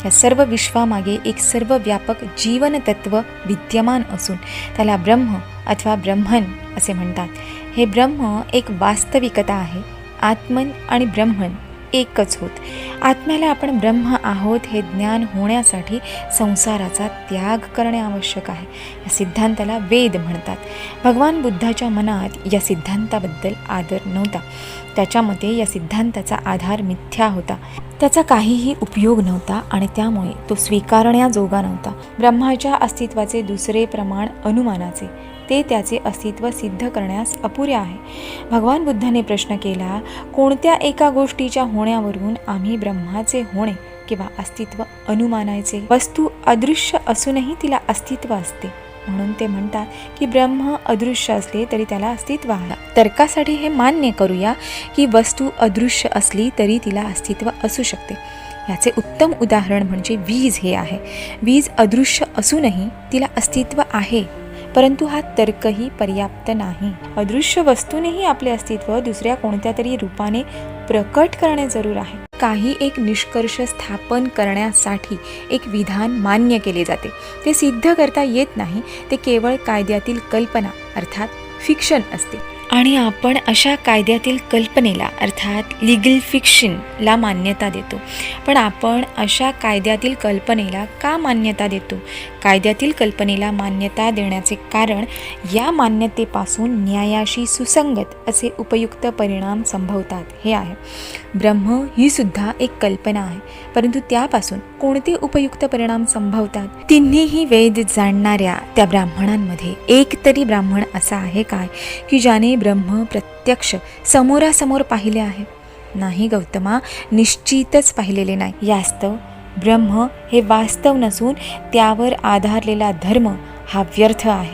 या सर्व विश्वामागे एक सर्वव्यापक जीवनतत्व विद्यमान असून त्याला ब्रह्म अथवा ब्रह्मन असे म्हणतात. हे ब्रह्म एक वास्तविकता आहे. आत्मन आणि ब्रह्मन एकच होत. आत्म्याला आपण ब्रह्म आहोत हे ज्ञान होण्यासाठी संसाराचा त्याग करणे आवश्यक आहे. या सिद्धांताला वेद म्हणतात. भगवान बुद्धाच्या मनात या सिद्धांताबद्दल आदर नव्हता. त्याच्या मते या सिद्धांताचा आधार मिथ्या होता, त्याचा काहीही उपयोग नव्हता आणि त्यामुळे तो स्वीकारण्याजोगा नव्हता. ब्रह्माच्या अस्तित्वाचे दुसरे प्रमाण अनुमानाचे, ते त्याचे अस्तित्व सिद्ध करण्यास अपुरे आहे. भगवान बुद्धाने प्रश्न केला, कोणत्या एका गोष्टीच्या होण्यावरून आम्ही ब्रह्माचे होणे किंवा अस्तित्व अनुमानायचे? वस्तू अदृश्य असूनही तिला अस्तित्व असते, म्हणून ते म्हणतात की ब्रह्म अदृश्य असले तरी त्याला अस्तित्व आहे. तर्कासाठी हे मान्य करूया की वस्तू अदृश्य असली तरी तिला अस्तित्व असू शकते. याचे उत्तम उदाहरण म्हणजे वीज हे आहे. वीज अदृश्य असूनही तिला अस्तित्व आहे, परंतु हा तर्कही पर्याप्त नाही. अदृश्य वस्तूनेही आपले अस्तित्व दुसऱ्या कोणत्या तरी रूपाने प्रकट करणे जरूर आहे. काही एक निष्कर्ष स्थापन करण्यासाठी एक विधान मान्य केले जाते. ते सिद्ध करता येत नाही. ते केवळ कायद्यातील कल्पना अर्थात फिक्शन असते आणि आपण अशा कायद्यातील कल्पनेला अर्थात लिगल फिक्शनला मान्यता देतो. पण आपण अशा कायद्यातील कल्पनेला का मान्यता देतो? कायद्यातील कल्पनेला मान्यता देण्याचे कारण या मान्यतेपासून न्यायाशी सुसंगत असे उपयुक्त परिणाम संभवतात हे आहे. ब्रह्म ही सुद्धा एक कल्पना आहे, परंतु त्यापासून कोणते उपयुक्त परिणाम संभवतात? तिन्हीही वेद जाणणाऱ्या त्या ब्राह्मणांमध्ये एक तरी ब्राह्मण असा आहे काय की ज्याने ब्रह्म प्रत्यक्ष समोरासमोर पाहिले आहे? नाही गौतमा, निश्चितच पाहिलेले नाही. यास्तव ब्रह्म हे वास्तव नसून त्यावर आधारलेला धर्म हा व्यर्थ आहे.